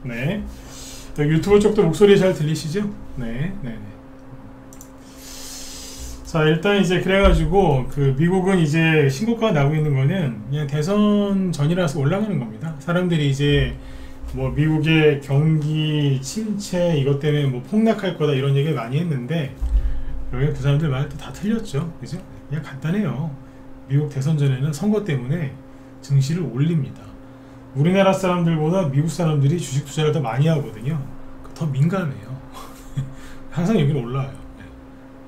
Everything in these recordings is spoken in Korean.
네. 유튜브 쪽도 목소리 잘 들리시죠? 네, 네, 네. 자, 일단 이제 그래가지고 그 미국은 이제 신고가가 나오고 있는 거는 그냥 대선 전이라서 올라가는 겁니다. 사람들이 이제 뭐 미국의 경기 침체 이것 때문에 뭐 폭락할 거다 이런 얘기를 많이 했는데 여기 그 사람들 말도 다 틀렸죠. 그죠? 그냥 간단해요. 미국 대선 전에는 선거 때문에 증시를 올립니다. 우리나라 사람들보다 미국 사람들이 주식 투자를 더 많이 하거든요. 더 민감해요. 항상 여기는 올라와요.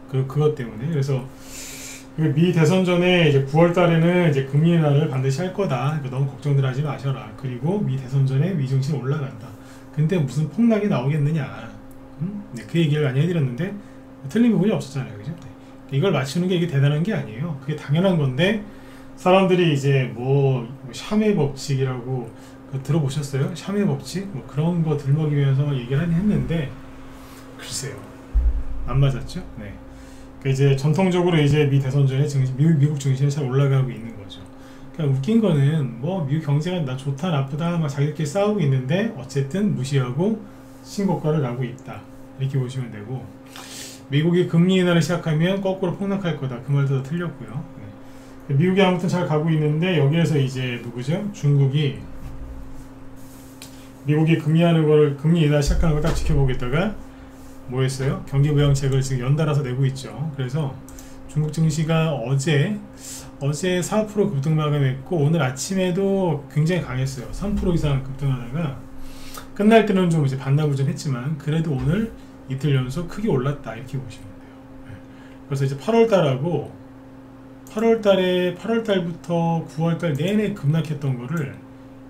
그것 때문에. 그래서 미 대선 전에 이제 9월 달에는 이제 금리 인하를 반드시 할 거다. 그러니까 너무 걱정들 하지 마셔라. 그리고 미 대선 전에 미 증시는 올라간다. 근데 무슨 폭락이 나오겠느냐. 네, 그 얘기를 많이 해드렸는데 틀린 부분이 없었잖아요. 그죠? 네. 이걸 맞추는 게 이게 대단한 게 아니에요. 그게 당연한 건데 사람들이 이제 뭐 샤메 법칙이라고 들어보셨어요? 샤메 법칙? 뭐 그런 거 들먹이면서 얘기를 하긴 했는데 글쎄요. 안 맞았죠? 네. 이제 전통적으로 이제 미 대선 전에 미국 증시는 잘 올라가고 있는 거죠. 그러니까 웃긴 거는 뭐 미국 경제가 나 좋다 나쁘다 막 자기들끼리 싸우고 있는데 어쨌든 무시하고 신고가를 나고 있다 이렇게 보시면 되고 미국이 금리 인하를 시작하면 거꾸로 폭락할 거다 그 말도 다 틀렸고요. 네. 미국이 아무튼 잘 가고 있는데 여기에서 이제 누구죠? 중국이 미국이 금리 인하 시작하는 걸 딱 지켜보겠다가 뭐 했어요? 경기부양책을 지금 연달아서 내고 있죠. 그래서 중국 증시가 어제 4% 급등 마감했고 오늘 아침에도 굉장히 강했어요. 3% 이상 급등하다가 끝날 때는 좀 이제 반납을 좀 했지만 그래도 오늘 이틀 연속 크게 올랐다 이렇게 보시면 돼요. 네. 그래서 이제 8월달하고 8월달부터 9월달 내내 급락했던 거를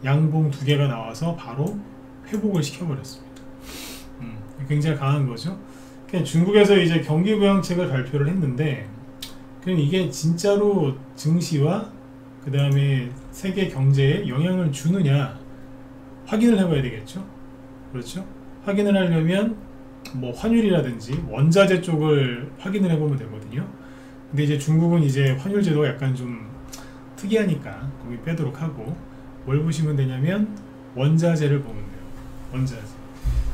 양봉 2개가 나와서 바로 회복을 시켜버렸습니다. 굉장히 강한 거죠. 그냥 중국에서 이제 경기부양책을 발표를 했는데 그럼 이게 진짜로 증시와 그 다음에 세계 경제에 영향을 주느냐 확인을 해봐야 되겠죠. 그렇죠. 확인을 하려면 뭐 환율이라든지 원자재 쪽을 확인을 해보면 되거든요. 근데 이제 중국은 이제 환율 제도가 약간 좀 특이하니까 거기 빼도록 하고 뭘 보시면 되냐면 원자재를 보면 돼요. 원자재.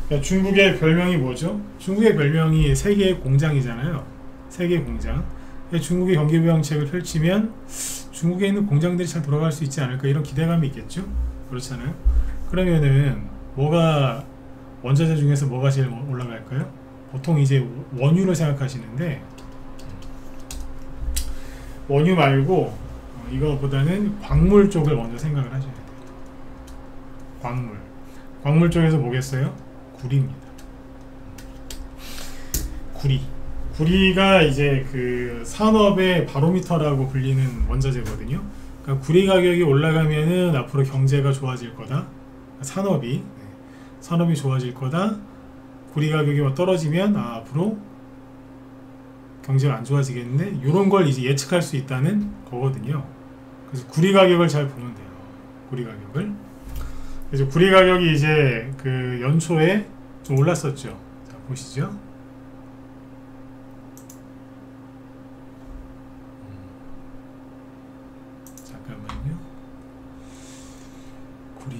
그러니까 중국의 별명이 뭐죠? 중국의 별명이 세계의 공장이잖아요. 세계의 공장. 중국의 경기부양책을 펼치면 중국에 있는 공장들이 잘 돌아갈 수 있지 않을까 이런 기대감이 있겠죠? 그렇잖아요. 그러면은 뭐가 원자재 중에서 뭐가 제일 올라갈까요? 보통 이제 원유를 생각하시는데 원유 말고 이거보다는 광물 쪽을 먼저 생각을 하셔야 돼요. 광물 쪽에서 뭐겠어요? 구리입니다. 구리가 이제 그 산업의 바로미터라고 불리는 원자재거든요. 그러니까 구리 가격이 올라가면은 앞으로 경제가 좋아질 거다. 산업이 좋아질 거다. 구리 가격이 떨어지면 앞으로 경제가 안 좋아지겠네. 이런 걸 이제 예측할 수 있다는 거거든요. 그래서 구리 가격을 잘 보면 돼요. 구리 가격을. 그래서 구리 가격이 이제 그 연초에 좀 올랐었죠. 자, 보시죠. 잠깐만요. 구리.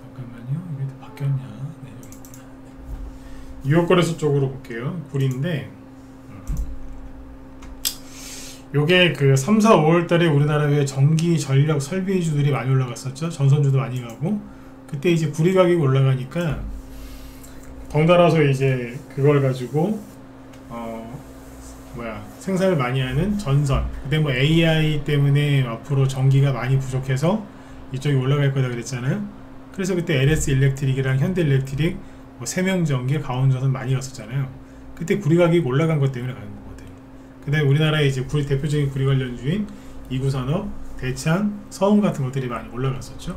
잠깐만요. 이게 또 바뀌었냐? 유효거래소 쪽으로 볼게요. 구리인데 요게 그 3, 4, 5월달에 우리나라의 전기 전력 설비주들이 많이 올라갔었죠. 전선주도 많이 가고 그때 이제 구리 가격이 올라가니까 덩달아서 이제 그걸 가지고 생산을 많이 하는 전선 그때 뭐 AI 때문에 앞으로 전기가 많이 부족해서 이쪽이 올라갈 거다 그랬잖아요. 그래서 그때 LS 일렉트릭이랑 현대 일렉트릭 뭐 세명전기, 가온전선 많이 갔었잖아요. 그때 구리 가격이 올라간 것 때문에 가는 거거든요. 그 다음에 우리나라의 이제 대표적인 구리 관련주인 이구산업, 대창, 서운 같은 것들이 많이 올라갔었죠.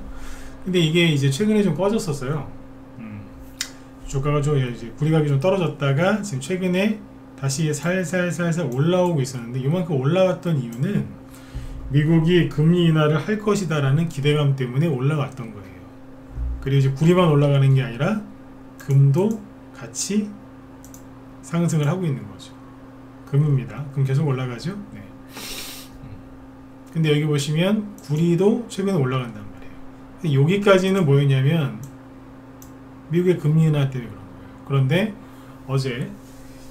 근데 이게 이제 최근에 좀 꺼졌었어요. 주가가 좀 이제 구리 가격이 좀 떨어졌다가 지금 최근에 다시 살살 올라오고 있었는데 이만큼 올라왔던 이유는 미국이 금리 인하를 할 것이다라는 기대감 때문에 올라왔던 거예요. 그리고 이제 구리만 올라가는 게 아니라 금도 같이 상승을 하고 있는 거죠. 금입니다. 금 계속 올라가죠. 네. 근데 여기 보시면 구리도 최근에 올라간단 말이에요. 근데 여기까지는 뭐였냐면 미국의 금리 인하 때문에 그런 거예요. 그런데 어제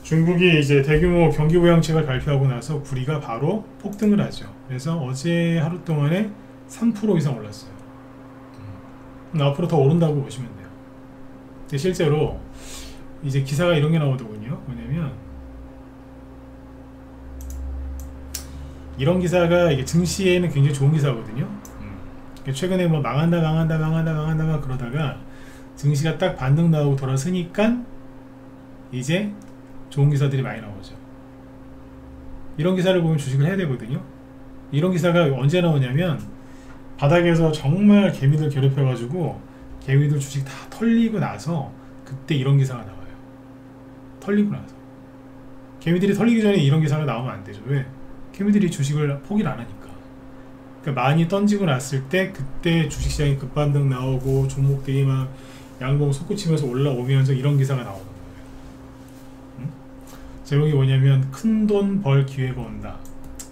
중국이 이제 대규모 경기 부양책을 발표하고 나서 구리가 바로 폭등을 하죠. 그래서 어제 하루 동안에 3% 이상 올랐어요. 앞으로 더 오른다고 보시면 돼요. 근데 실제로 이제 기사가 이런 게 나오더군요. 뭐냐면 이런 기사가 이게 증시에는 굉장히 좋은 기사거든요. 최근에 뭐 망한다 그러다가 증시가 딱 반등 나오고 돌아서니까 이제 좋은 기사들이 많이 나오죠. 이런 기사를 보면 주식을 해야 되거든요. 이런 기사가 언제 나오냐면 바닥에서 정말 개미들 괴롭혀가지고 개미들 주식 다 털리고 나서 그때 이런 기사가 나와요. 털리고 나서. 개미들이 털리기 전에 이런 기사가 나오면 안 되죠. 왜? 개미들이 주식을 포기를 안 하니까. 그러니까 많이 던지고 났을 때 그때 주식시장이 급반등 나오고 종목들이 막 양봉 솟구치면서 올라오면서 이런 기사가 나오는 거예요. 제목이 뭐냐면 큰돈 벌 기회가 온다.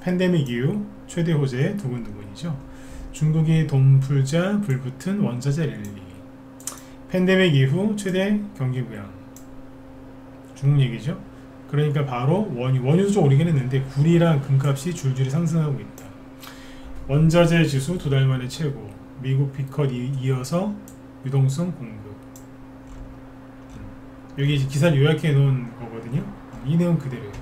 팬데믹 이후 최대 호재 두근두근이죠. 중국이 돈 풀자 불붙은 원자재 랠리. 팬데믹 이후 최대 경기 부양. 중국 얘기죠. 그러니까 바로 원유도 좀 오르긴 했는데 구리랑 금값이 줄줄이 상승하고 있다. 원자재 지수 2달 만에 최고. 미국 피컷 이어서 유동성 공급. 여기 이제 기사를 요약해 놓은 거거든요. 이 내용 그대로예요.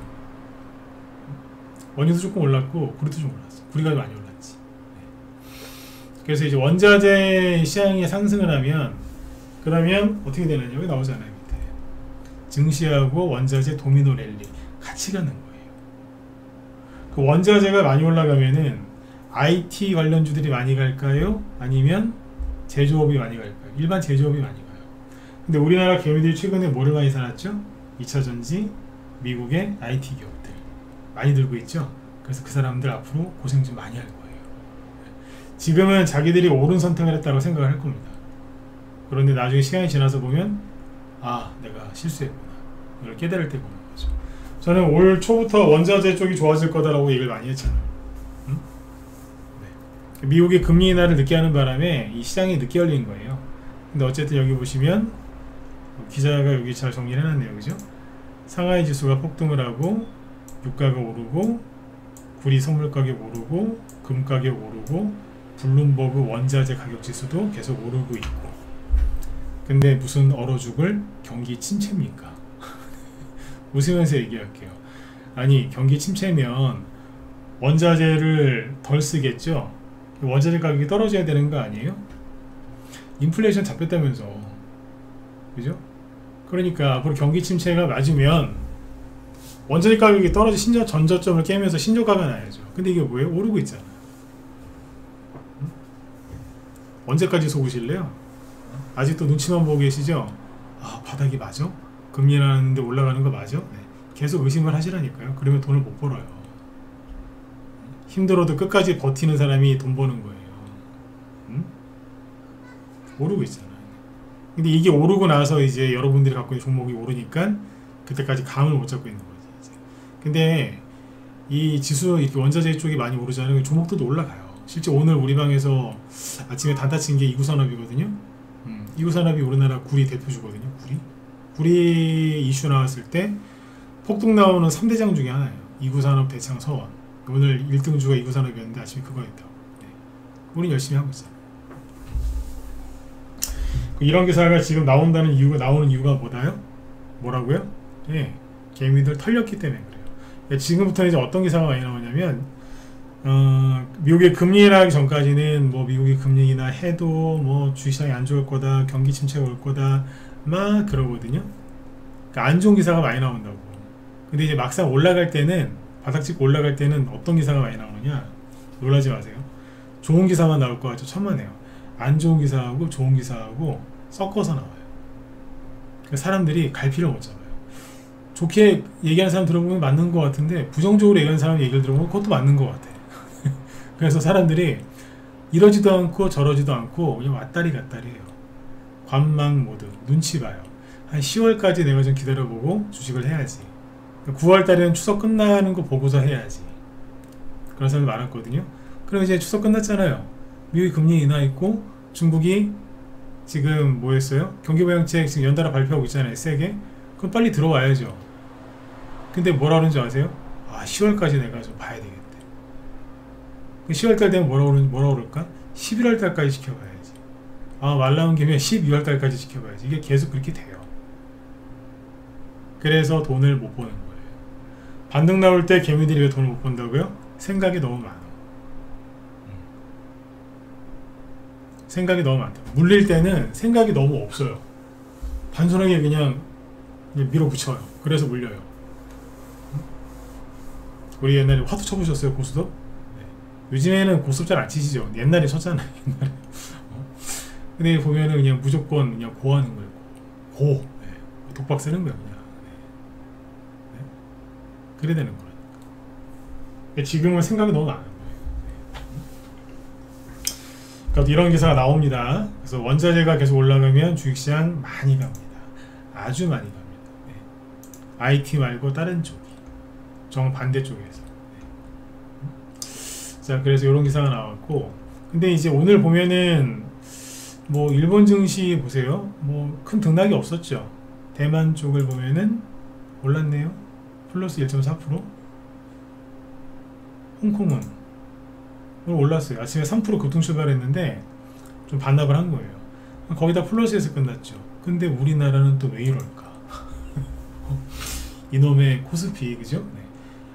원유도 조금 올랐고 구리도 좀 올랐어. 구리가 많이 올랐지. 그래서 이제 원자재 시장이 상승을 하면 그러면 어떻게 되느냐. 여기 나오잖아요. 밑에 증시하고 원자재 도미노 랠리 같이 가는 거예요. 그 원자재가 많이 올라가면은 IT 관련주들이 많이 갈까요? 아니면 제조업이 많이 갈까요? 일반 제조업이 많이 가요. 근데 우리나라 개미들이 최근에 뭐를 많이 사놨죠? 2차전지, 미국의 IT 기업들 많이 들고 있죠. 그래서 그 사람들 앞으로 고생 좀 많이 할 거예요. 지금은 자기들이 옳은 선택을 했다고 생각을 할 겁니다. 그런데 나중에 시간이 지나서 보면 아, 내가 실수했구나. 이걸 깨달을 때 보는 거죠. 저는 올 초부터 원자재 쪽이 좋아질 거다라고 얘기를 많이 했잖아요. 응? 네. 미국의 금리 인하를 늦게 하는 바람에 이 시장이 늦게 열린 거예요. 근데 어쨌든 여기 보시면 기자가 여기 잘 정리를 해놨네요. 그죠? 상하이 지수가 폭등을 하고 유가가 오르고 구리 선물 가격 오르고 금 가격 오르고 블룸버그 원자재 가격 지수도 계속 오르고 있고. 근데 무슨 얼어 죽을 경기 침체입니까? 웃으면서 얘기할게요. 아니 경기 침체면 원자재를 덜 쓰겠죠? 원자재 가격이 떨어져야 되는 거 아니에요? 인플레이션 잡혔다면서. 그죠? 그러니까 앞으로 경기 침체가 맞으면 원자재 가격이 떨어져 전저점을 깨면서 신저가가 나야죠. 근데 이게 뭐예요? 오르고 있잖아. 응? 언제까지 속으실래요? 아직도 눈치만 보고 계시죠? 아, 바닥이 맞아? 금리 나는데 올라가는 거 맞아? 네. 계속 의심을 하시라니까요. 그러면 돈을 못 벌어요. 힘들어도 끝까지 버티는 사람이 돈 버는 거예요. 응? 오르고 있잖아요. 근데 이게 오르고 나서 이제 여러분들이 갖고 있는 종목이 오르니까 그때까지 감을 못 잡고 있는 거지. 이제. 근데 이 지수 이렇게 원자재 쪽이 많이 오르잖아요. 종목들도 올라가요. 실제 오늘 우리 방에서 아침에 단타 친 게 이구산업이거든요. 이구산업이 우리나라 구리 대표주거든요. 구리 이슈 나왔을 때 폭등 나오는 3대장 중에 하나예요. 이구산업, 대창, 서원. 오늘 1등주가 이구산업이었는데 아침에 그거였다고. 네. 우린 열심히 하고 있어요. 이런 기사가 지금 나오는 이유가 뭐라고요? 예, 개미들 털렸기 때문에 그래요. 지금부터는 이제 어떤 기사가 많이 나오냐면 미국의 금리 인하하기 전까지는 뭐 미국이 금리 인하 해도 뭐 주식시장이 안 좋을 거다, 경기 침체가 올 거다 막 그러거든요. 그러니까 안 좋은 기사가 많이 나온다고. 근데 이제 막상 올라갈 때는 바닥 찍고 올라갈 때는 어떤 기사가 많이 나오느냐? 놀라지 마세요. 좋은 기사만 나올 것 같죠? 천만에요. 안 좋은 기사하고 좋은 기사하고 섞어서 나와요. 그러니까 사람들이 갈피를 못 잡아요. 좋게 얘기하는 사람 들어보면 맞는 것 같은데 부정적으로 얘기하는 사람 얘기를 들어보면 그것도 맞는 것 같아. 그래서 사람들이 이러지도 않고 저러지도 않고 그냥 왔다리 갔다리 해요. 관망 모드, 눈치 봐요. 한 10월까지 내가 좀 기다려보고 주식을 해야지. 9월달에는 추석 끝나는 거 보고서 해야지. 그런 사람이 많았거든요. 그럼 이제 추석 끝났잖아요. 미국이 금리 인하했고 중국이 지금 뭐 했어요? 경기부양책 지금 연달아 발표하고 있잖아요. 세게. 그럼 빨리 들어와야죠. 근데 뭐라 그러는지 아세요? 10월까지 내가 좀 봐야 되겠대. 10월달 되면 뭐라 그럴까? 11월달까지 지켜봐야지. 말 나온 김에 12월달까지 지켜봐야지. 이게 계속 그렇게 돼요. 그래서 돈을 못 버는 거예요. 반등 나올 때 개미들이 왜 돈을 못 번다고요? 생각이 너무 많아. 생각이 너무 많다. 물릴 때는 생각이 너무 없어요. 단순하게 그냥 밀어붙여요. 그래서 물려요. 우리 옛날에 화투 쳐보셨어요? 고스톱? 네. 요즘에는 고스톱 잘 안 치시죠? 옛날에 쳤잖아요. 옛날에. 근데 보면은 그냥 무조건 그냥 고하는 거예요. 고. 네. 독박 쓰는 거예요. 그냥. 네. 그래 되는 거예요. 지금은 생각이 너무 많은 거예요. 그러니까 이런 기사가 나옵니다. 그래서 원자재가 계속 올라가면 주식시장 많이 갑니다. 아주 많이 갑니다. 네. IT 말고 다른 쪽이 정반대 쪽에서. 네. 자, 그래서 이런 기사가 나왔고, 근데 이제 오늘 보면은 뭐 일본 증시 보세요. 뭐 큰 등락이 없었죠. 대만 쪽을 보면은 올랐네요. 플러스 1.4%. 홍콩은 오늘 올랐어요. 아침에 3% 급등 출발했는데 좀 반납을 한 거예요. 거기다 플러스에서 끝났죠. 근데 우리나라는 또 왜 이럴까? 이놈의 코스피, 그죠? 네.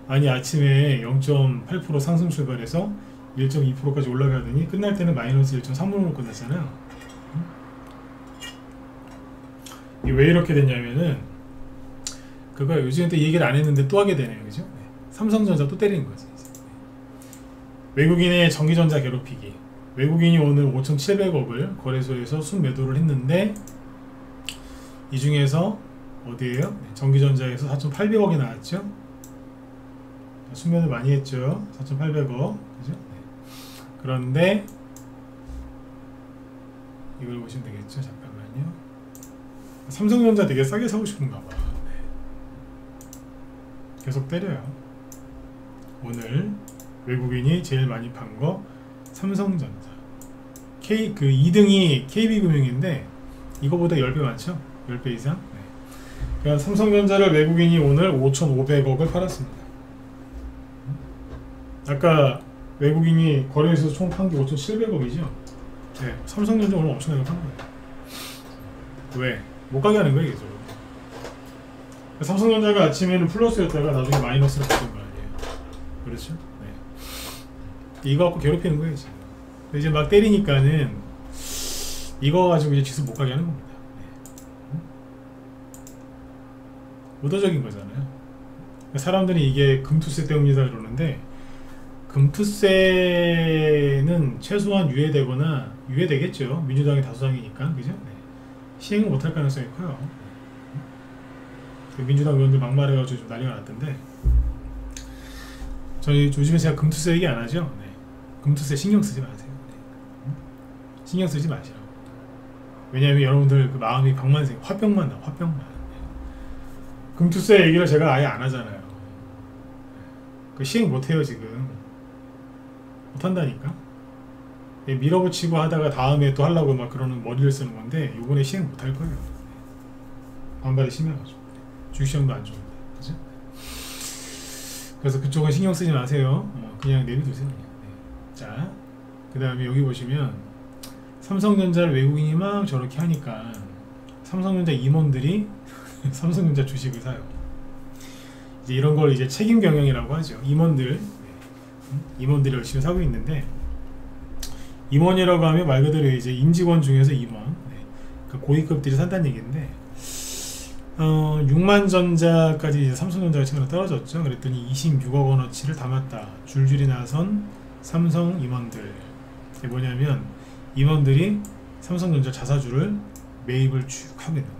아니, 아침에 0.8% 상승 출발해서 1.2%까지 올라가더니 끝날 때는 마이너스 1.3%로 끝났잖아요. 이게 왜 이렇게 됐냐면은 그거 요즘에 또 얘기를 안 했는데 또 하게 되네요. 그죠? 네. 삼성전자 또 때리는 거지. 외국인의 전기전자 괴롭히기. 외국인이 오늘 5,700억을 거래소에서 순매도를 했는데 이 중에서 어디에요? 네, 전기전자에서 4,800억이 나왔죠. 순매도 많이 했죠. 4,800억. 그죠? 네. 그런데 이걸 보시면 되겠죠. 잠깐만요. 삼성전자 되게 싸게 사고 싶은가 봐. 네. 계속 때려요. 오늘 외국인이 제일 많이 판 거 삼성전자. 그 2등이 KB금융인데 이거보다 10배 많죠? 10배 이상? 네. 그러니까 삼성전자를 외국인이 오늘 5,500억을 팔았습니다. 아까 외국인이 거래소에서 총 판 게 5,700억이죠? 네. 삼성전자 오늘 엄청나게 판 거예요. 왜? 못 가게 하는 거예요, 계속. 삼성전자가 아침에는 플러스였다가 나중에 마이너스로 바뀐 거 아니에요? 그렇죠? 이거 갖고 괴롭히는 거예요, 지금. 근데 이제 막 때리니까는 이거 가지고 이제 지수 못 가게 하는 겁니다. 네. 의도적인 거잖아요. 사람들이 이게 금투세 때문이다 그러는데 금투세는 최소한 유예되거나 유예되겠죠. 민주당이 다수당이니까, 그죠? 네. 시행을 못할 가능성이 커요. 민주당 의원들 막말해가지고 좀 난리가 났던데 저희 요즘에 제가 금투세 얘기 안 하죠. 네. 금투세 신경 쓰지 마세요. 네. 신경 쓰지 마시라고. 왜냐하면 여러분들 그 마음이 병만생, 화병만 나, 화병만. 네. 금투세 얘기를 제가 아예 안 하잖아요. 네. 그 시행 못해요 지금. 못한다니까. 네. 밀어붙이고 하다가 다음에 또 하려고 막 그러는 머리를 쓰는 건데 요번에 시행 못할 거예요. 네. 반발이 심해가지고. 주식시장도 안 좋은데, 그죠? 그래서 그쪽은 신경 쓰지 마세요. 그냥 내비두세요. 그냥. 네. 자, 그 다음에 여기 보시면 삼성전자를 외국인이 막 저렇게 하니까 삼성전자 임원들이 삼성전자 주식을 사요. 이제 이런 걸 이제 책임 경영이라고 하죠. 임원들이 열심히 사고 있는데 임원이라고 하면 말 그대로 이제 임직원 중에서 임원, 네. 그 고위급들이 산다는 얘기인데. 6만전자까지 이제 삼성전자가 최근에 떨어졌죠. 그랬더니 26억 원어치를 담았다. 줄줄이 나선 삼성 임원들. 이게 뭐냐면 임원들이 삼성전자 자사주를 매입을 쭉 하고 있는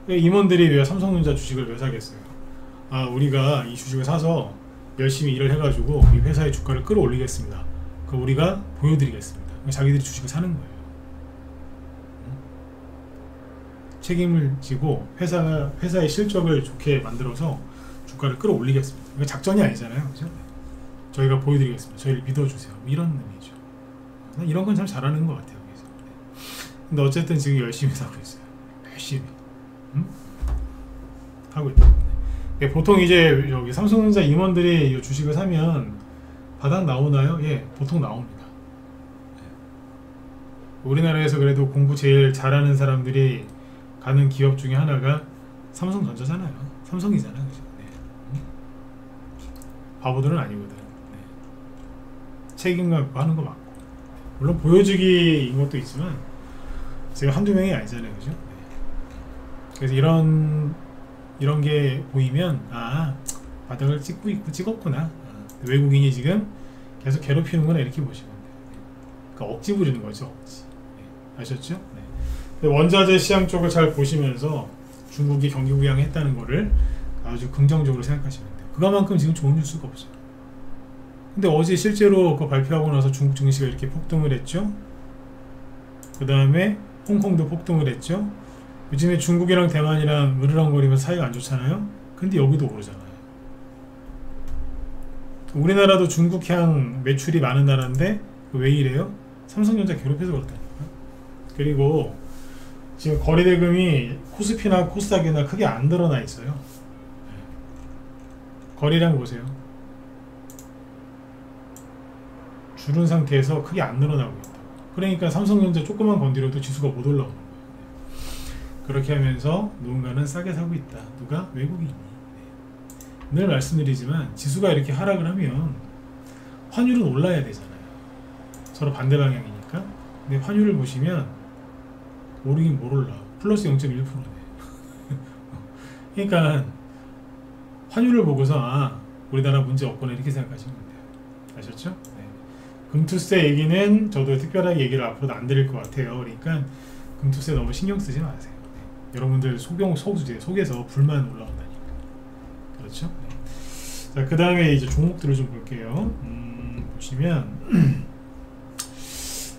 거예요. 임원들이 왜 삼성전자 주식을 왜 사겠어요? 우리가 이 주식을 사서 열심히 일을 해가지고 이 회사의 주가를 끌어올리겠습니다. 그럼 우리가 보여드리겠습니다. 자기들이 주식을 사는 거예요. 책임을 지고 회사의 실적을 좋게 만들어서 주가를 끌어올리겠습니다. 이거 작전이 아니잖아요, 그죠? 저희가 보여드리겠습니다. 저희를 믿어주세요. 뭐 이런 의미죠. 이런 건 참 잘하는 것 같아요. 그래서. 근데 어쨌든 지금 열심히 하고 있어요. 열심히 하고 있다. 보통 이제 여기 삼성전자 임원들이 이 주식을 사면 바닥 나오나요? 예, 보통 나옵니다. 우리나라에서 그래도 공부 제일 잘하는 사람들이 가는 기업 중에 하나가 삼성전자잖아요. 삼성이잖아요. 그죠? 네. 바보들은 아니거든. 네. 책임 갖고 하는 거 맞고. 물론 보여주기인 것도 있지만 제가 한두 명이 아니잖아요. 그죠? 네. 그래서 이런 게 보이면 바닥을 찍었구나. 외국인이 지금 계속 괴롭히는구나 이렇게 보시면 돼요. 그러니까 억지 부리는 거죠. 억지. 네. 아셨죠? 네. 원자재 시장 쪽을 잘 보시면서 중국이 경기 부양했다는 거를 아주 긍정적으로 생각하시면 돼요. 그거만큼 지금 좋은 뉴스가 없어요. 근데 어제 실제로 그거 발표하고 나서 중국 증시가 이렇게 폭등을 했죠. 그 다음에 홍콩도 폭등을 했죠. 요즘에 중국이랑 대만이랑 으르렁거리면서 사이가 안 좋잖아요. 근데 여기도 오르잖아요. 우리나라도 중국향 매출이 많은 나라인데 왜 이래요? 삼성전자 괴롭혀서 그렇다니까. 그리고 지금 거래대금이 코스피나 코스닥이나 크게 안 드러나 있어요. 거래량 보세요. 줄은 상태에서 크게 안 늘어나고 있다. 그러니까 삼성전자 조금만 건드려도 지수가 못 올라오는 거예요. 그렇게 하면서 누군가는 싸게 사고 있다. 누가? 외국인이. 늘 말씀드리지만 지수가 이렇게 하락을 하면 환율은 올라야 되잖아요. 서로 반대 방향이니까. 근데 환율을 보시면 오르긴 뭘 올라. 플러스 0.1%네. 그러니까 환율을 보고서 우리나라 문제 없구나 이렇게 생각하시면 돼요. 아셨죠? 네. 금투세 얘기는 저도 특별하게 얘기를 앞으로도 안 드릴 것 같아요. 그러니까 금투세 너무 신경 쓰지 마세요. 네. 여러분들 속에서 불만 올라온다니까. 그렇죠? 네. 자, 그 다음에 이제 종목들을 좀 볼게요. 보시면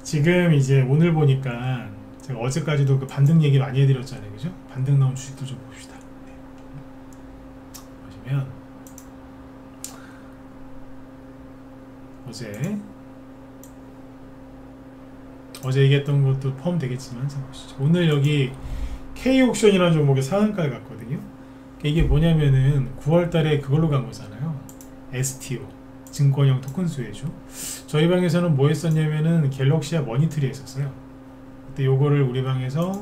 지금 이제 오늘 보니까 제가 어제까지도 그 반등 얘기 많이 해드렸잖아요. 그죠? 반등 나온 주식도 좀 봅시다. 네. 보시면 어제 얘기했던 것도 포함되겠지만 자 보시죠. 오늘 여기 K옥션이라는 종목의 상한가에 갔거든요. 이게 뭐냐면은 9월달에 그걸로 간 거잖아요. STO 증권형 토큰 수혜주. 저희 방에서는 뭐 했었냐면은 갤럭시와 머니트리 했었어요. 그때 요거를 우리 방에서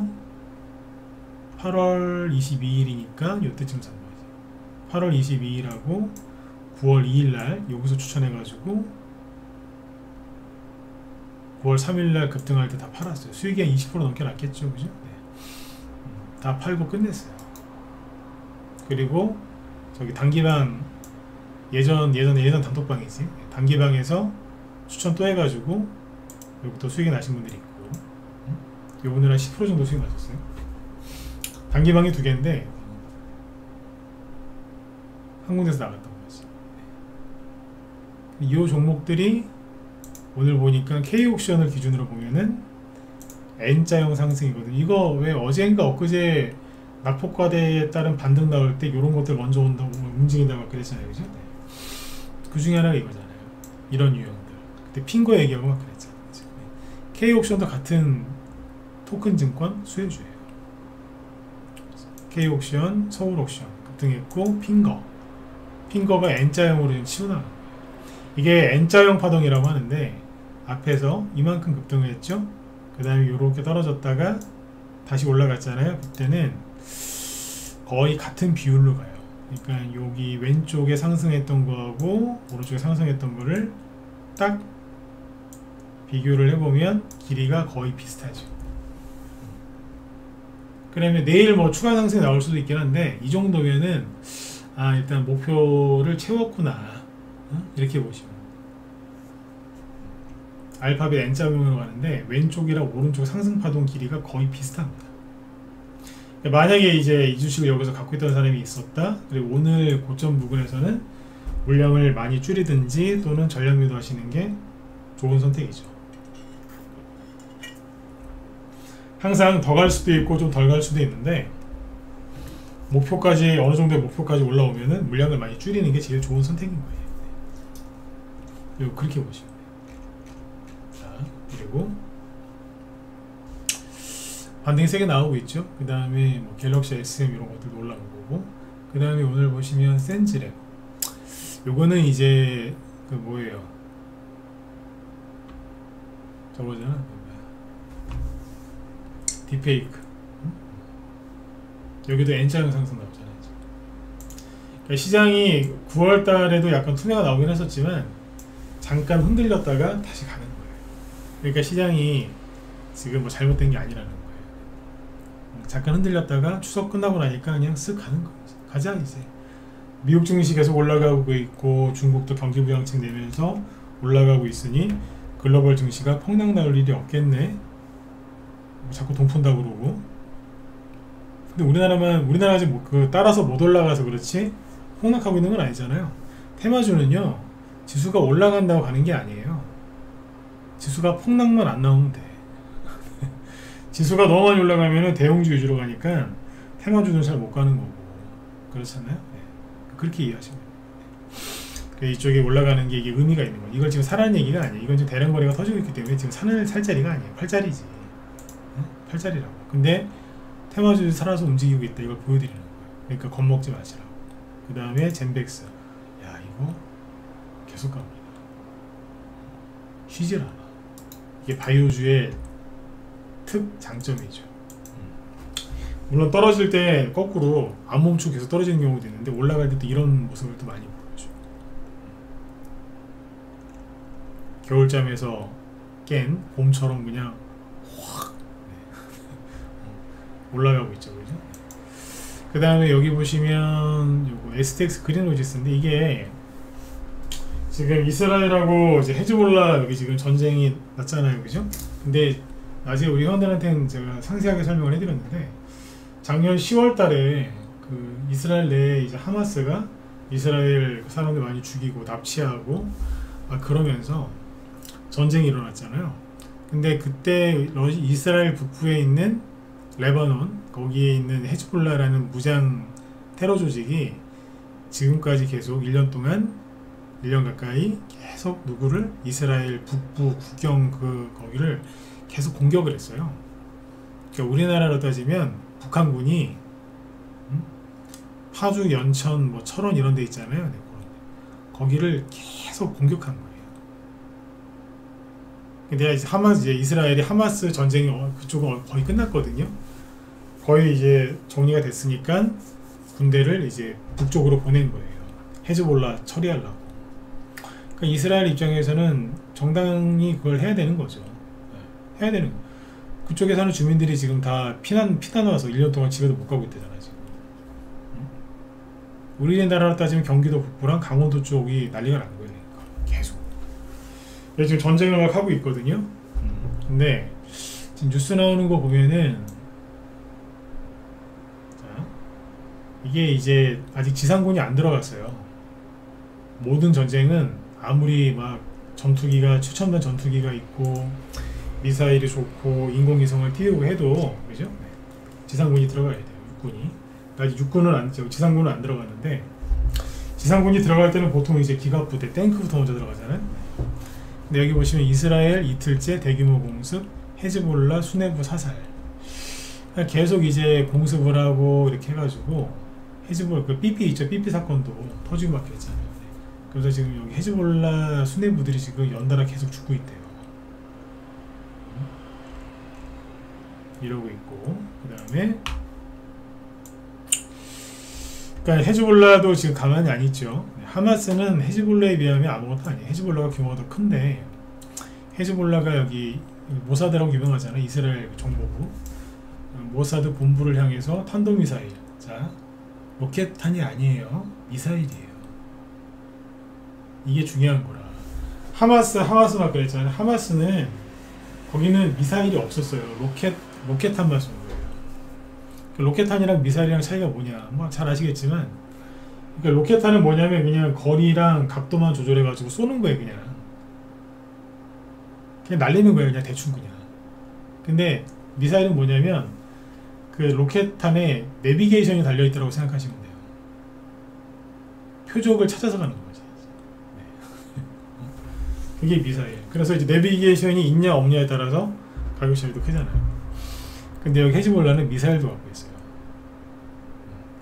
8월 22일이니까 요때쯤 산 거지. 8월 22일하고 9월 2일날 여기서 추천해가지고 9월 3일날 급등할 때 다 팔았어요. 수익이 한 20% 넘게 났겠죠. 그죠? 네. 다 팔고 끝냈어요. 그리고 저기 단기방 예전 단톡방이지. 단기방에서 추천 또 해가지고 여기부터 수익이 나신 분들이 있고 요분들 한 10% 정도 수익 나셨어요. 단기방이 두 개인데 한 군데서 나갔던 거지. 이 종목들이 오늘 보니까 K옥션을 기준으로 보면은 N자형 상승이거든. 이거 왜 어제인가 엊그제 낙폭과대에 따른 반등 나올 때 이런 것들 먼저 온다고 움직인다고 그랬잖아요. 그죠? 네. 그 중에 하나가 이거잖아요. 이런 유형들. 그때 핑거 얘기하고 막 그랬잖아요. K옥션도 같은 토큰 증권 수혜주예요. K옥션, 서울옥션 급등했고 핑거가 N자형으로 치워나가는 거예요. 이게 N자형 파동이라고 하는데 앞에서 이만큼 급등을 했죠. 그 다음에 이렇게 떨어졌다가 다시 올라갔잖아요. 그때는 거의 같은 비율로 가요. 그러니까 여기 왼쪽에 상승했던 거하고 오른쪽에 상승했던 거를 딱 비교를 해보면 길이가 거의 비슷하죠. 그러면 내일 뭐 추가 상승이 나올 수도 있긴 한데 이 정도면은 일단 목표를 채웠구나 이렇게 보시면 알파벳 N자형으로 가는데 왼쪽이랑 오른쪽 상승파동 길이가 거의 비슷합니다. 만약에 이제 이 주식을 여기서 갖고 있던 사람이 있었다. 그리고 오늘 고점 부근에서는 물량을 많이 줄이든지 또는 전량 유도하시는 게 좋은 선택이죠. 항상 더 갈 수도 있고 좀 덜 갈 수도 있는데 목표까지 어느 정도의 목표까지 올라오면은 물량을 많이 줄이는 게 제일 좋은 선택인 거예요. 그리고 그렇게 보시면 돼요. 자, 그리고 반등이 세게 나오고 있죠. 그 다음에 뭐 갤럭시 SM 이런 것들도 올라온 거고, 그 다음에 오늘 보시면 센즈랩, 요거는 이제 그 뭐예요, 저거잖아, 딥페이크. 여기도 N자형 상승 나오잖아요. 그러니까 시장이 9월 달에도 약간 투매가 나오긴 했었지만 잠깐 흔들렸다가 다시 가는 거예요. 그러니까 시장이 지금 뭐 잘못된 게 아니라는 거예요. 잠깐 흔들렸다가 추석 끝나고 나니까 그냥 쓱 가는 거예요. 가자 이제. 미국 증시 계속 올라가고 있고 중국도 경기 부양책 내면서 올라가고 있으니 글로벌 증시가 폭락 나올 일이 없겠네. 자꾸 돈 푼다고 그러고. 근데 우리나라 아직 따라서 못 올라가서 그렇지 폭락하고 있는 건 아니잖아요. 테마주는요, 지수가 올라간다고 가는 게 아니에요. 지수가 폭락만 안 나오면 돼. 지수가 너무 많이 올라가면 대형주 위주로 가니까 테마주는 잘 못 가는 거고, 그렇잖아요. 네. 그렇게 이해하시면 돼요. 이쪽에 올라가는 게 이게 의미가 있는 거예요. 이걸 지금 사라는 얘기가 아니에요. 이건 지금 대량 거래가 터지고 있기 때문에 지금 살 자리가 아니에요. 팔 자리지. 팔 자리라고. 근데 테마주도 살아서 움직이고 있다, 이걸 보여드리는 거예요. 그러니까 겁먹지 마시라고. 그 다음에 젠백스, 야 이거 계속 갑니다. 쉬질 않아. 이게 바이오주의 특 장점이죠. 물론 떨어질 때 거꾸로 안 멈추고 계속 떨어지는 경우도 있는데 올라갈 때도 이런 모습을 또 많이 보여줘. 겨울잠에서 깬 봄처럼 그냥 확 올라가고 있죠, 그죠? 그 다음에 여기 보시면 요거 STX 그린로지스인데, 이게 지금 이스라엘하고 이제 헤즈볼라 여기 지금 전쟁이 났잖아요, 그죠? 근데 아직 우리 회원들한테는 제가 상세하게 설명을 해드렸는데, 작년 10월 달에 그 이스라엘 내에 이제 하마스가 이스라엘 사람들 많이 죽이고 납치하고 그러면서 전쟁이 일어났잖아요. 근데 그때 이스라엘 북부에 있는 레바논, 거기에 있는 헤즈볼라라는 무장 테러 조직이 지금까지 계속 1년 동안 1년 가까이 계속 누구를, 이스라엘 북부 국경 거기를 계속 공격을 했어요. 그러니까 우리나라로 따지면 북한군이 파주, 연천, 뭐 철원 이런 데 있잖아요. 거기를 계속 공격한 거예요. 근데 이제 이스라엘이 하마스 전쟁이 그쪽은 거의 끝났거든요. 거의 이제 정리가 됐으니까 군대를 이제 북쪽으로 보낸 거예요. 헤즈볼라 처리하려고. 그러니까 이스라엘 입장에서는 정당히 그걸 해야 되는 거죠. 해야 되는 거. 그쪽에 사는 주민들이 지금 다 피난 와서 1년 동안 집에도 못 가고 있대잖아요, 지금. 우리나라로 따지면 경기도 북부랑 강원도 쪽이 난리가 난 거예요. 계속. 지금 전쟁을 막 하고 있거든요. 근데 지금 뉴스 나오는 거 보면은, 자, 이게 이제 아직 지상군이 안 들어갔어요. 모든 전쟁은 아무리 막 전투기가, 최첨단 전투기가 있고 미사일이 좋고 인공위성을 띄우고 해도, 그죠? 지상군이 들어가야 돼요. 육군이. 아직 육군은 지상군은 안 들어가는데, 지상군이 들어갈 때는 보통 이제 기갑부대, 탱크부터 먼저 들어가잖아요. 근데 여기 보시면 이스라엘 이틀째 대규모 공습, 헤즈볼라 수뇌부 사살. 계속 이제 공습을 하고 이렇게 해가지고 헤즈볼라 그 삐삐 있죠? 삐삐 사건도 터지고 막 그랬잖아요. 그래서 지금 여기 헤즈볼라 수뇌부들이 지금 연달아 계속 죽고 있대요. 이러고 있고, 그 다음에 그러니까 헤즈볼라도 지금 가만히 안 있죠. 하마스는 헤즈볼라에 비하면 아무것도 아니에요. 헤즈볼라가 규모가 더 큰데, 헤즈볼라가 여기 모사드라고 유명하잖아요. 이스라엘 정보부 모사드 본부를 향해서 탄도미사일, 자, 로켓탄이 아니에요. 미사일이에요. 이게 중요한 거라. 하마스만 그랬잖아요. 하마스는 거기는 미사일이 없었어요. 로켓탄만 쏜 거예요. 로켓탄이랑 미사일이랑 차이가 뭐냐, 뭐 잘 아시겠지만, 그러니까 로켓탄은 뭐냐면 그냥 거리랑 각도만 조절해 가지고 쏘는 거예요. 그냥 날리는 거예요. 그냥 대충 그냥. 근데 미사일은 뭐냐면 그 로켓탄에 내비게이션이 달려있다고 생각하시면 돼요. 표적을 찾아서 가는 거지. 네. 그게 미사일. 그래서 이제 내비게이션이 있냐 없냐에 따라서 가격 차이도 크잖아요. 근데 여기 헤즈볼라는 미사일도 갖고 있어요.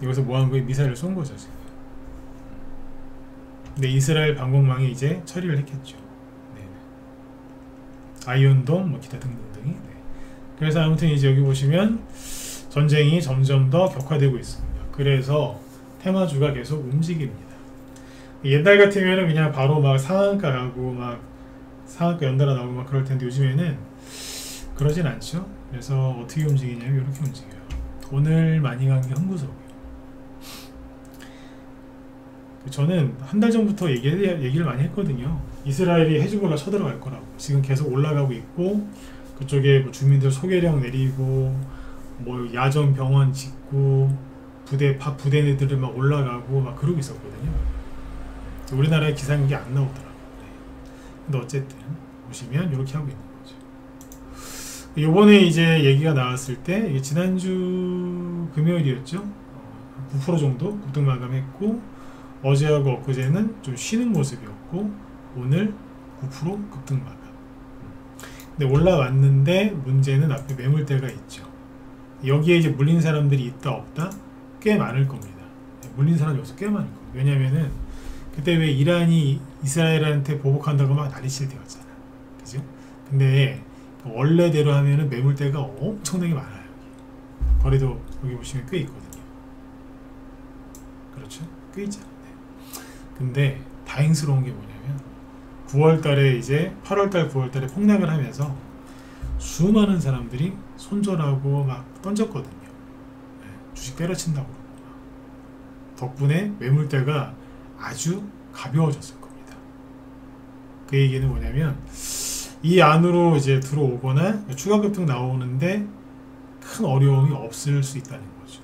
여기서 뭐 한 거예요? 미사일을 쏜 거죠, 지금. 근데 이스라엘 방공망이 이제 처리를 했겠죠. 네. 아이언돔, 뭐 기타 등등등이. 네. 그래서 아무튼 이제 여기 보시면 전쟁이 점점 더 격화되고 있습니다. 그래서 테마주가 계속 움직입니다. 옛날 같으면 그냥 바로 막 상한가 가고 막 상한가 연달아 나오고 막 그럴 텐데 요즘에는 그러진 않죠. 그래서 어떻게 움직이냐면 이렇게 움직여요. 오늘 많이 간 게 흥구석이에요. 저는 한 달 전부터 얘기를 많이 했거든요. 이스라엘이 헤즈볼라 쳐들어갈 거라고. 지금 계속 올라가고 있고 그쪽에 뭐 주민들 소개령 내리고 뭐 야전 병원 짓고 부대들을 막 올라가고 막 그러고 있었거든요. 우리나라에 기사인 게 안 나오더라고요. 근데 어쨌든 보시면 이렇게 하고 있는 거죠. 요번에 이제 얘기가 나왔을 때 이게 지난주 금요일이었죠. 9% 정도 급등 마감했고 어제하고 엊그제는 좀 쉬는 모습이었고 오늘 9% 급등 마감. 근데 올라왔는데 문제는 앞에 매물대가 있죠. 여기에 이제 물린 사람들이 있다 없다 꽤 많을 겁니다. 물린 사람이 여기서 꽤 많을 겁니다. 왜냐면은 그때 왜 이란이 이스라엘한테 보복한다고 막 난리칠 때였잖아. 그죠? 근데 원래대로 하면은 매물대가 엄청나게 많아요. 여기. 거래도 여기 보시면 꽤 있거든요. 그렇죠? 꽤 있잖아요. 근데 다행스러운 게 뭐냐면 9월달에 이제 8월달 9월달에 폭락을 하면서 수많은 사람들이 손절하고 막 던졌거든요. 네, 주식 때려친다고 그러고 덕분에 매물대가 아주 가벼워졌을 겁니다. 그 얘기는 뭐냐면 이 안으로 이제 들어오거나 추가 급등 나오는데 큰 어려움이 없을 수 있다는 거죠.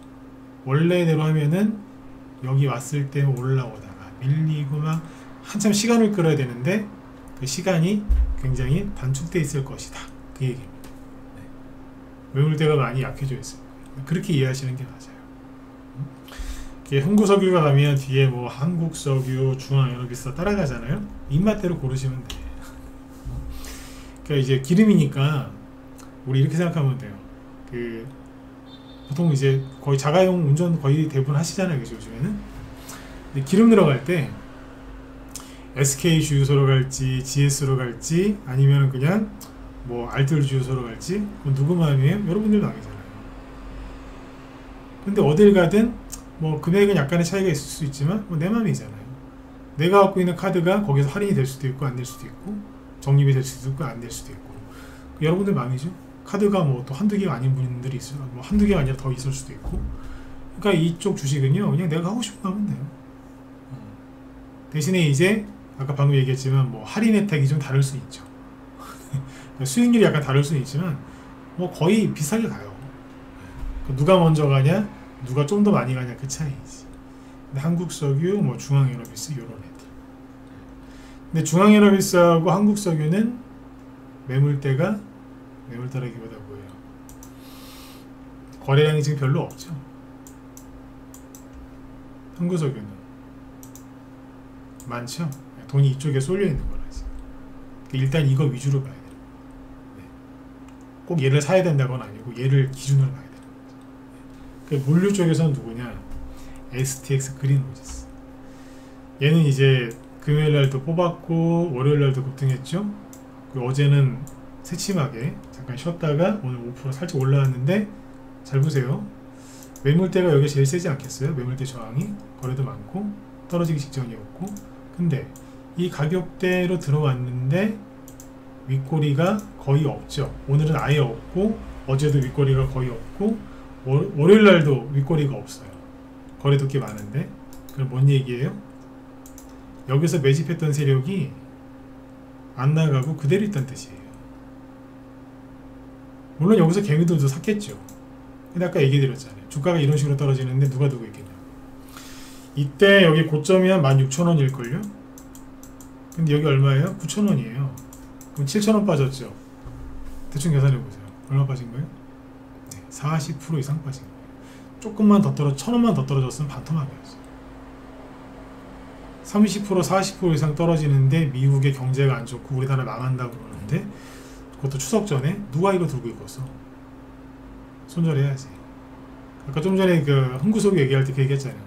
원래대로 하면은 여기 왔을 때 올라오다가 밀리고 막 한참 시간을 끌어야 되는데 그 시간이 굉장히 단축돼 있을 것이다. 그 얘기입니다. 네. 매물대가 많이 약해져 있습니다. 그렇게 이해하시는 게 맞아요. 흥구석유가 가면 뒤에 뭐 한국석유, 중앙연합이서 따라가잖아요. 입맛대로 고르시면 돼요. 그러니까 이제 기름이니까 우리 이렇게 생각하면 돼요. 보통 이제 거의 자가용 운전 거의 대부분 하시잖아요, 그죠? 요즘에는. 근데 기름 들어갈 때 SK 주유소로 갈지, GS로 갈지, 아니면 그냥 뭐 알뜰 주유소로 갈지, 그건 누구 마음이에요? 여러분들 마음이잖아요. 근데 어딜 가든 뭐 금액은 약간의 차이가 있을 수 있지만 뭐 내 마음이잖아요. 내가 갖고 있는 카드가 거기서 할인이 될 수도 있고 안 될 수도 있고 적립이 될 수도 있고 안 될 수도 있고 여러분들 마음이죠. 카드가 뭐 또 한두 개가 아닌 분들이 있어요. 뭐 한두 개가 아니라 더 있을 수도 있고. 그러니까 이쪽 주식은요 그냥 내가 하고 싶은 거 하면 돼요. 대신에 이제 아까 방금 얘기했지만 뭐 할인 혜택이 좀 다를 수 있죠. 수익률이 약간 다를 수는 있지만 뭐 거의 비슷하게 가요. 누가 먼저 가냐 누가 좀 더 많이 가냐 그 차이지. 근데 한국석유, 뭐 중앙연합이스 이런 애들. 근데 중앙연합이스하고 한국석유는 매물대라기보다 뭐예요? 거래량이 지금 별로 없죠. 한국석유는 많죠. 돈이 이쪽에 쏠려 있는 거라서. 일단 이거 위주로 봐야 돼요. 네. 꼭 얘를 사야 된다건 아니고 얘를 기준으로 봐야 돼요. 물류 쪽에서는 누구냐? STX 그린오지스. 얘는 이제 금요일날도 뽑았고 월요일날도 급등했죠. 어제는 새침하게 잠깐 쉬었다가 오늘 5% 살짝 올라왔는데 잘 보세요. 매물대가 여기 제일 세지 않겠어요? 매물대 저항이 거래도 많고 떨어지기 직전이었고 근데 이 가격대로 들어왔는데 윗꼬리가 거의 없죠. 오늘은 아예 없고 어제도 윗꼬리가 거의 없고 월요일날도 윗꼬리가 없어요. 거래도 꽤 많은데 그럼 뭔 얘기예요? 여기서 매집했던 세력이 안 나가고 그대로 있다는 뜻이에요. 물론 여기서 개미들도 샀겠죠. 근데 아까 얘기 드렸잖아요. 주가가 이런 식으로 떨어지는데 누가 두고 있겠냐. 이때 여기 고점이 한 16,000원일걸요? 근데 여기 얼마예요? 9,000원이에요. 그럼 7,000원 빠졌죠. 대충 계산해보세요. 얼마 빠진 거예요? 40% 이상 빠진 거예요. 조금만 더 떨어 1,000원만 더 떨어졌으면 반토막이었어요. 30% 40% 이상 떨어지는데 미국의 경제가 안 좋고 우리나라 망한다고 그러는데, 그것도 추석 전에 누가 이거 들고 있었어? 손절해야지. 아까 좀 전에 그 흥구석이 얘기할 때 그 얘기했잖아요.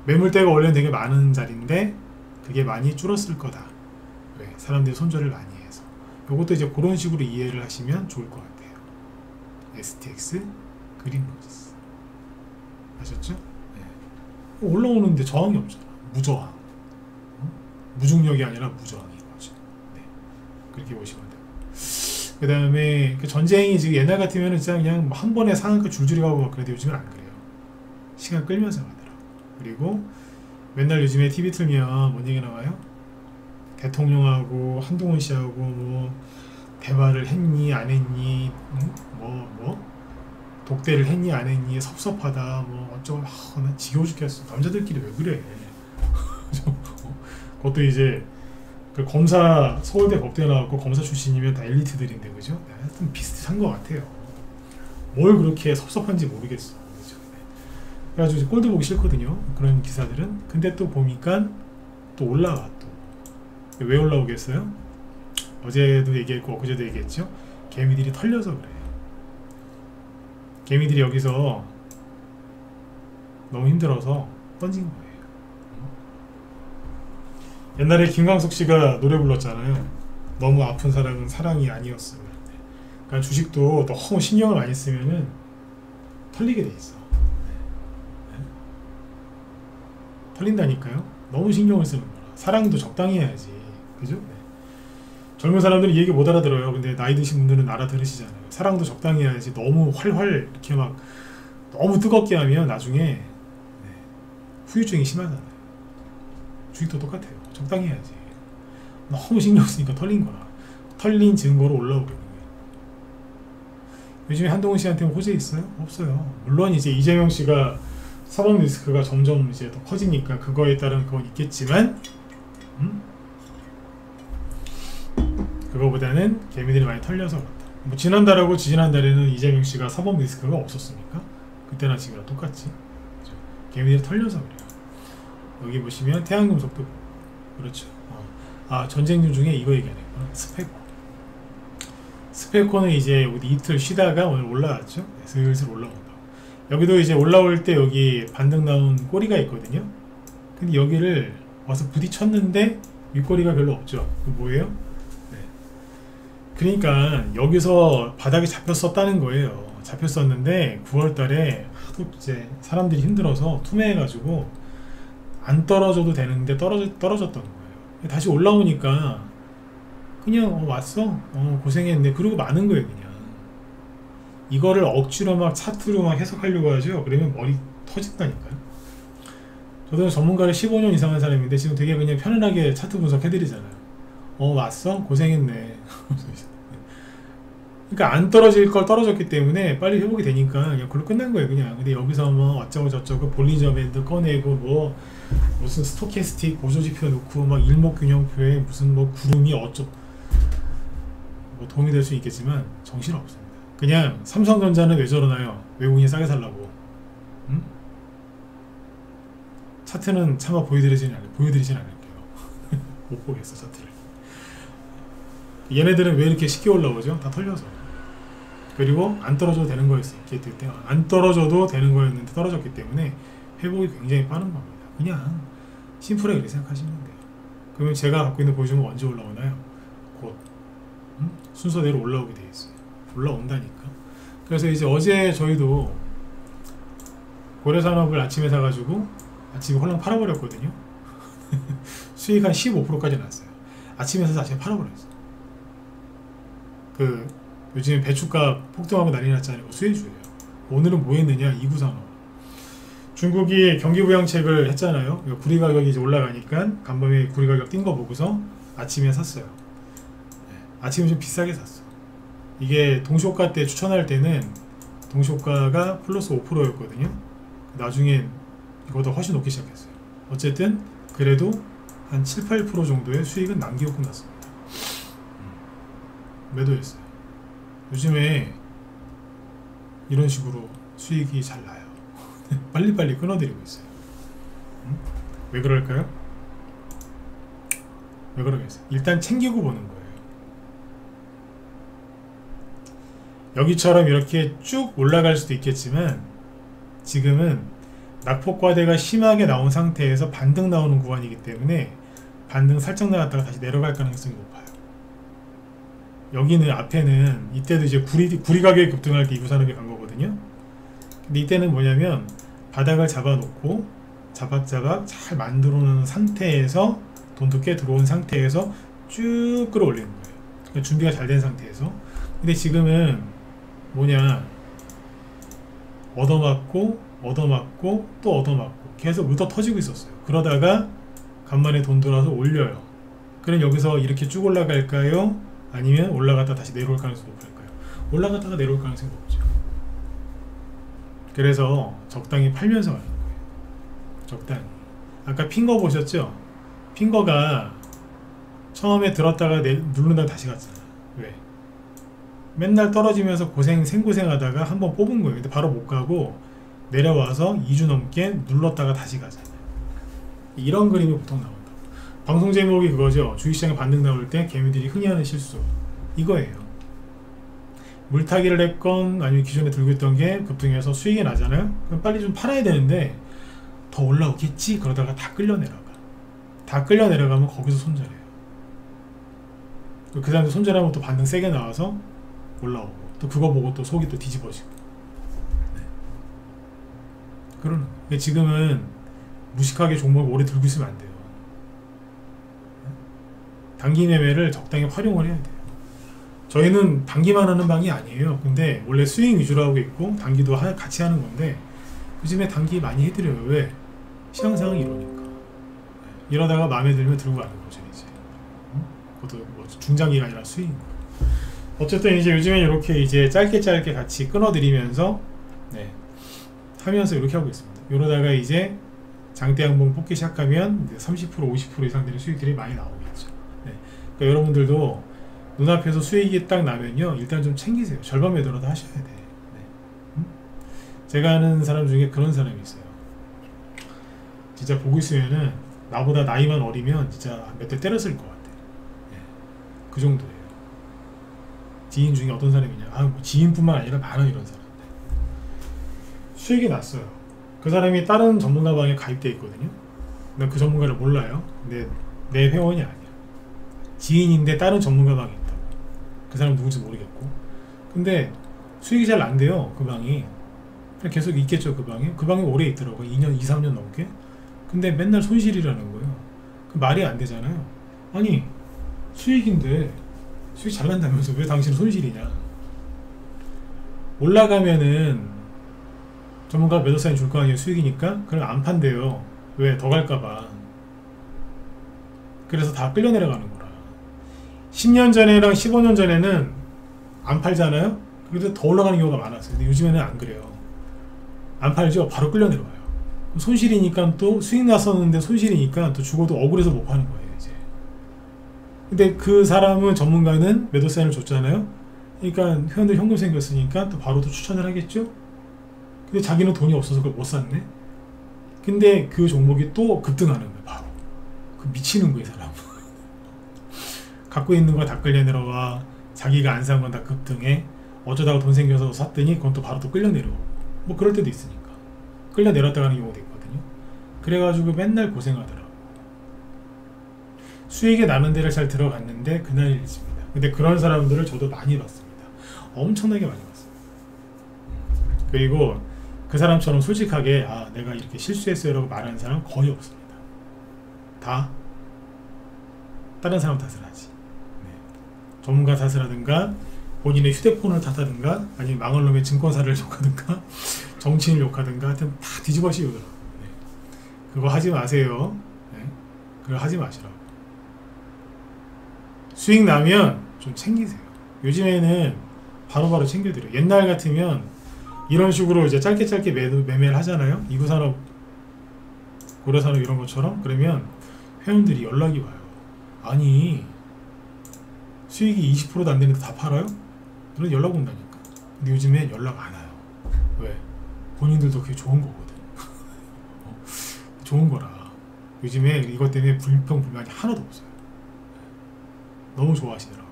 매물대가 원래는 되게 많은 자리인데 그게 많이 줄었을 거다. 왜? 사람들이 손절을 많이 해서. 이것도 이제 그런 식으로 이해를 하시면 좋을 것 같아요. STX 그린로지스 아셨죠? 네. 올라오는데 저항이 없잖아. 무저항. 무중력이 아니라 무저항인 거죠. 네. 그렇게 보시면 돼요. 그 다음에 그 전쟁이 지금 옛날 같으면 진짜 그냥 한 번에 상한가 줄줄이 가고 막 그래도 요즘은 안 그래요. 시간 끌면서 가더라고. 그리고 맨날 요즘에 TV 틀면 뭔 얘기 나와요? 대통령하고 한동훈 씨하고 뭐 대화를 했니 안 했니, 독대를 했니 안 했니, 섭섭하다 뭐 어쩌고. 나 지겨워 죽겠어. 남자들끼리 왜 그래? 그것도 이제 그 검사, 서울대 법대 나왔고 검사 출신이면 다 엘리트들인데, 그죠? 하여튼 비슷한 것 같아요. 뭘 그렇게 섭섭한지 모르겠어. 그죠? 그래가지고 이제 꼴도 보기 싫거든요, 그런 기사들은. 근데 또 보니까 또 올라와. 또 왜 올라오겠어요? 어제도 얘기했고 엊그제도 얘기했죠. 개미들이 털려서 그래요. 개미들이 여기서 너무 힘들어서 던진 거예요. 옛날에 김광석 씨가 노래 불렀잖아요. 너무 아픈 사랑은 사랑이 아니었어. 그러니까 주식도 너무 신경을 많이 쓰면은 털리게 돼 있어. 털린다니까요. 너무 신경을 쓰는 거라. 사랑도 적당히 해야지. 그죠? 네. 젊은 사람들은 이 얘기 못 알아들어요. 근데 나이 드신 분들은 알아들으시잖아요. 사랑도 적당히 해야지. 너무 활활 이렇게 막 너무 뜨겁게 하면 나중에 후유증이 심하잖아요. 주식도 똑같아요. 적당히 해야지. 너무 신경 쓰니까 털린 거라. 털린 증거로 올라오고 있는 거예요. 요즘에 한동훈 씨한테는 호재 있어요? 없어요. 물론 이제 이재명 씨가 사법 리스크가 점점 이제 더 커지니까 그거에 따른 그건 있겠지만, 그거보다는 개미들이 많이 털려서 그렇다. 뭐 지난달하고 지지난달에는 이재명 씨가 사법 리스크가 없었습니까? 그때나 지금이랑 똑같지. 그렇죠? 개미들이 털려서 그래요. 여기 보시면 태양금속도 그렇죠. 전쟁 중에 이거 얘기하네요. 스페코는 이제 이틀 쉬다가 오늘 올라왔죠. 네, 슬슬 올라온다. 여기도 이제 올라올 때 여기 반등 나온 꼬리가 있거든요. 근데 여기를 와서 부딪혔는데 윗꼬리가 별로 없죠. 그 뭐예요? 네. 그러니까 여기서 바닥에 잡혔었다는 거예요. 잡혔었는데 9월달에 하도 이제 사람들이 힘들어서 투매해가지고 안 떨어져도 되는데 떨어졌던 거예요. 다시 올라오니까 그냥 왔어? 고생했네. 그러고 마는 거예요. 그냥 이거를 억지로 막 차트로 막 해석하려고 하죠. 그러면 머리 터진다니까요. 저도 전문가를 15년 이상 한 사람인데 지금 되게 그냥 편안하게 차트 분석해드리잖아요. 왔어? 고생했네. 그러니까 안 떨어질 걸 떨어졌기 때문에 빨리 회복이 되니까 그냥 그걸로 끝난 거예요. 그냥. 근데 여기서 뭐 어쩌고 저쩌고 볼린저 밴드 꺼내고 뭐 무슨 스토캐스틱 보조지표 놓고 막 일목균형표에 무슨 뭐 구름이 어쩌고 뭐 도움이 될 수 있겠지만 정신없습니다. 그냥 삼성전자는 왜 저러나요? 외국인이 싸게 살라고. 차트는 차마 보여드리진 않을게요. 못 보겠어 차트를. 얘네들은 왜 이렇게 쉽게 올라오죠? 다 털려서. 그리고 안 떨어져도 되는 거였기 때문에, 안 떨어져도 되는 거였는데 떨어졌기 때문에 회복이 굉장히 빠른 겁니다. 그냥 심플하게 그렇게 생각하시면 돼요. 그러면 제가 갖고 있는 보여주면 언제 올라오나요? 곧 순서대로 올라오게 돼 있어요. 올라온다니까. 그래서 이제 어제 저희도 고려산업을 아침에 사가지고 아침에 홀랑 팔아버렸거든요. 수익 한 15%까지 났어요. 아침에 사서 아침에 팔아버렸어요. 요즘 배추값 폭등하고 난리 났잖아요. 수혜주예요. 오늘은 뭐 했느냐? 2구산업. 중국이 경기부양책을 했잖아요. 구리 가격이 이제 올라가니까 간밤에 구리 가격 뛴 거 보고서 아침에 샀어요. 아침에 좀 비싸게 샀어. 이게 동시호가 때 추천할 때는 동시호가가 플러스 5%였거든요. 나중엔 이거보다 훨씬 높게 시작했어요. 어쨌든 그래도 한 7-8% 정도의 수익은 남기고 끝났습니다. 매도했어요. 요즘에 이런 식으로 수익이 잘 나요. 빨리빨리 끊어드리고 있어요. 왜 그럴까요? 왜 그러겠어요? 일단 챙기고 보는 거예요. 여기처럼 이렇게 쭉 올라갈 수도 있겠지만 지금은 낙폭과대가 심하게 나온 상태에서 반등 나오는 구간이기 때문에 반등 살짝 나갔다가 다시 내려갈 가능성이 높아요. 여기는 앞에는 이때도 이제 구리 가격이 급등할 때 이부산업이 간 거거든요. 근데 이때는 뭐냐면 바닥을 잡아놓고 자박자박 잘 만들어 놓은 상태에서 돈도 꽤 들어온 상태에서 쭉 끌어올리는 거예요. 그러니까 준비가 잘 된 상태에서. 근데 지금은 뭐냐, 얻어맞고 또 얻어맞고 계속 얻어 터지고 있었어요. 그러다가 간만에 돈 들어와서 올려요. 그럼 여기서 이렇게 쭉 올라갈까요? 아니면 올라갔다 다시 내려올 가능성이 높을까요? 올라갔다가 내려올 가능성이 높죠. 그래서 적당히 팔면서 가는 거예요. 적당히. 아까 핑거 보셨죠? 핑거가 처음에 들었다가 누른다가 다시 갔잖아. 왜? 맨날 떨어지면서 생고생 하다가 한번 뽑은 거예요. 근데 바로 못 가고 내려와서 2주 넘게 눌렀다가 다시 가잖아요. 이런 그림이 보통 나온다. 방송 제목이 그거죠. 주식시장에 반등 나올 때 개미들이 흔히 하는 실수. 이거예요. 물타기를 했건 아니면 기존에 들고 있던 게 급등해서 수익이 나잖아요. 그럼 빨리 좀 팔아야 되는데 더 올라오겠지? 그러다가 다 끌려 내려가. 다 끌려 내려가면 거기서 손절해요. 그 다음에 손절하면 또 반등 세게 나와서 올라오고 또 그거 보고 또 속이 또 뒤집어지고. 네. 그러는 거예요. 지금은 무식하게 종목을 오래 들고 있으면 안 돼요. 단기 매매를 적당히 활용을 해야 돼요. 저희는 단기만 하는 방이 아니에요. 근데 원래 스윙 위주로 하고 있고 단기도 같이 하는 건데 요즘에 단기 많이 해드려요. 왜? 시장 상황이 이러니까. 이러다가 마음에 들면 들고 가는 거죠. 이제 그것도 뭐 중장기가 아니라 스윙. 어쨌든 이제 요즘에 이렇게 이제 짧게 같이 끊어드리면서 네, 하면서 이렇게 하고 있습니다. 이러다가 이제 장대 양봉 뽑기 시작하면 30% 50% 이상 되는 수익들이 많이 나오겠죠. 네. 그러니까 여러분들도 눈앞에서 수익이 딱 나면요, 일단 좀 챙기세요. 절반 매도라도 하셔야 돼. 네. 제가 아는 사람 중에 그런 사람이 있어요. 진짜 보고 있으면은 나보다 나이만 어리면 진짜 몇 대 때렸을 것 같아. 네. 그 정도예요. 지인 중에 어떤 사람이냐, 뭐 지인뿐만 아니라 많아 이런 사람들. 수익이 났어요. 그 사람이 다른 전문가 방에 가입돼 있거든요. 난 그 전문가를 몰라요. 근데 내 회원이 아니야. 지인인데 다른 전문가 방에 있다고. 그 사람 누군지 모르겠고. 근데 수익이 잘 안 돼요. 그 방이. 계속 있겠죠. 그 방에. 그 방에 오래 있더라고요. 2년, 2, 3년 넘게. 근데 맨날 손실이라는 거예요. 그 말이 안 되잖아요. 아니, 수익인데 수익 잘 난다면서 왜 당신은 손실이냐. 올라가면은 전문가 매도 사인 줄 거 아니에요. 수익이니까. 그럼 안 판대요. 왜? 더 갈까봐. 그래서 다 끌려 내려가는 거라. 10년 전에랑 15년 전에는 안 팔잖아요. 그래도 더 올라가는 경우가 많았어요. 근데 요즘에는 안 그래요. 안 팔죠. 바로 끌려 내려와요. 손실이니까 또 수익 났었는데 손실이니까 또 죽어도 억울해서 못 파는 거예요. 이제. 근데 그 사람은 전문가는 매도 사인을 줬잖아요. 그러니까 회원들 현금 생겼으니까 또 바로 또 추천을 하겠죠. 근데 자기는 돈이 없어서 그걸 못 샀네. 근데 그 종목이 또 급등하는 거예요. 바로. 그 미치는 거예요, 사람. 갖고 있는 거 다 끌려 내려와. 자기가 안 산 건 다 급등해. 어쩌다가 돈 생겨서 샀더니 그건 또 바로 또 끌려 내려오고. 뭐 그럴 때도 있으니까. 끌려 내렸다 가는 경우도 있거든요. 그래가지고 맨날 고생하더라고. 수익이 나는 데를 잘 들어갔는데 그날 일입니다. 근데 그런 사람들을 저도 많이 봤습니다. 엄청나게 많이 봤습니다. 그리고 그 사람처럼 솔직하게 내가 이렇게 실수했어요 라고 말하는 사람은 거의 없습니다. 다 다른 사람 탓을 하지. 네. 전문가 탓을 하든가 본인의 휴대폰을 탓하든가 아니면 망할 놈의 증권사를 욕하든가 정치인을 욕하든가 하여튼 다 뒤집어 씌우더라고요. 네. 그거 하지 마세요. 네. 그거 하지 마시라고. 수익 나면 좀 챙기세요. 요즘에는 바로바로 챙겨드려요. 옛날 같으면 이런 식으로 이제 짧게 매매를 하잖아요. 이구산업, 고려산업 이런 것처럼. 그러면 회원들이 연락이 와요. 아니, 수익이 20%도 안 되는데 다 팔아요? 그런 연락 온다니까. 근데 요즘에 연락 안 와요. 왜? 본인들도 그게 좋은 거거든. 좋은 거라. 요즘에 이것 때문에 불평불만이 하나도 없어요. 너무 좋아하시더라고.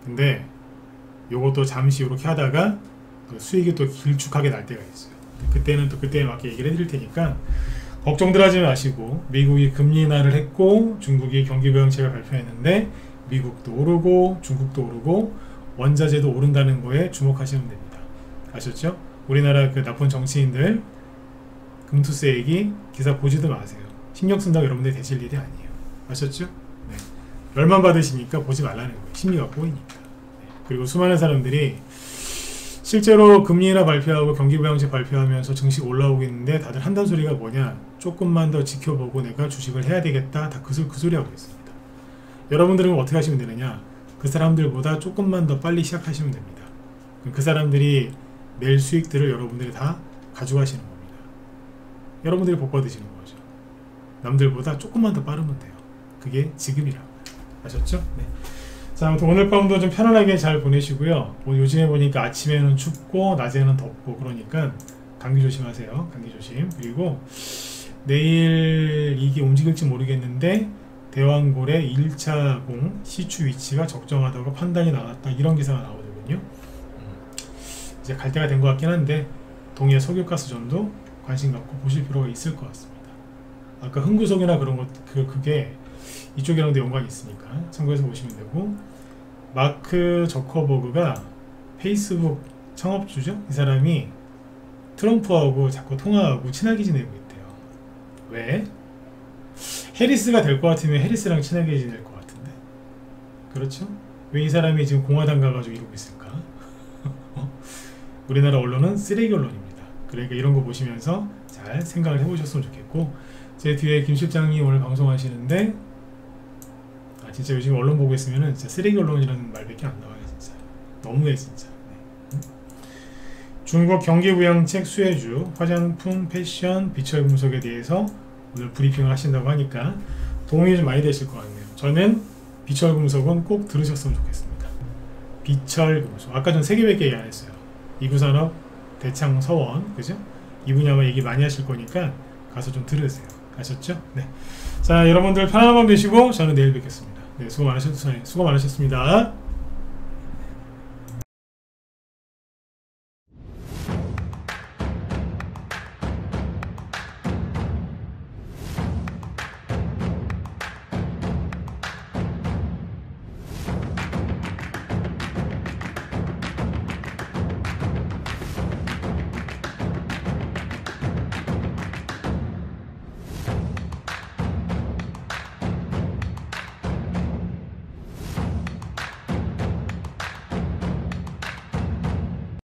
근데 요것도 잠시 이렇게 하다가 수익이 또 길쭉하게 날 때가 있어요. 그때는 또 그때에 맞게 얘기를 해드릴 테니까 걱정들 하지 마시고, 미국이 금리 인하를 했고 중국이 경기부양책을 발표했는데 미국도 오르고 중국도 오르고 원자재도 오른다는 거에 주목하시면 됩니다. 아셨죠? 우리나라 그 나쁜 정치인들 금투세 얘기 기사 보지도 마세요. 신경 쓴다고 여러분들이 되실 일이 아니에요. 아셨죠? 네. 열만 받으시니까 보지 말라는 거예요. 심리가 꼬이니까. 네. 그리고 수많은 사람들이 실제로 금리 인하 발표하고 경기부양책 발표하면서 증시가 올라오고 있는데 다들 한단 소리가 뭐냐, 조금만 더 지켜보고 내가 주식을 해야 되겠다, 다 그 소리 하고 있습니다. 여러분들은 어떻게 하시면 되느냐, 그 사람들보다 조금만 더 빨리 시작하시면 됩니다. 그럼 그 사람들이 낼 수익들을 여러분들이 다 가져가시는 겁니다. 여러분들이 복 받으시는 거죠. 남들보다 조금만 더 빠르면 돼요. 그게 지금이라고. 아셨죠? 네. 자, 아무튼 오늘 밤도 좀 편안하게 잘 보내시고요. 요즘에 보니까 아침에는 춥고 낮에는 덥고 그러니까 감기 조심하세요. 감기 조심. 그리고 내일 이게 움직일지 모르겠는데 대왕골의 1차 공 시추 위치가 적정하다고 판단이 나왔다, 이런 기사가 나오거든요. 이제 갈 때가 된 것 같긴 한데 동해 석유가스전도 관심 갖고 보실 필요가 있을 것 같습니다. 아까 흥구석이나 그런 것 그게 이쪽이랑도 연관이 있으니까 참고해서 보시면 되고, 마크 저커버그가 페이스북 창업주죠. 이 사람이 트럼프하고 자꾸 통화하고 친하게 지내고 있대요. 왜? 해리스가 될 것 같으면 해리스랑 친하게 지낼 것 같은데, 그렇죠? 왜 이 사람이 지금 공화당 가가지고 이러고 있을까? 우리나라 언론은 쓰레기 언론입니다. 그러니까 이런 거 보시면서 잘 생각을 해보셨으면 좋겠고, 제 뒤에 김 실장님 오늘 방송하시는데 진짜 요즘 언론 보고 있으면은 진짜 쓰레기 언론이라는 말밖에 안 나와요. 진짜 너무해 진짜. 네. 중국 경기부양책 수혜주, 화장품, 패션, 비철금속에 대해서 오늘 브리핑을 하신다고 하니까 도움이 좀 많이 되실 것 같네요. 저는 비철금속은 꼭 들으셨으면 좋겠습니다. 비철금속, 아까 전 3개밖에 얘기 안 했어요. 이구산업, 대창, 서원, 그죠? 이 분야만 얘기 많이 하실 거니까 가서 좀 들으세요. 아셨죠? 네. 자, 여러분들 편안한 밤 되시고 저는 내일 뵙겠습니다. 네, 수고 많으셨습니다.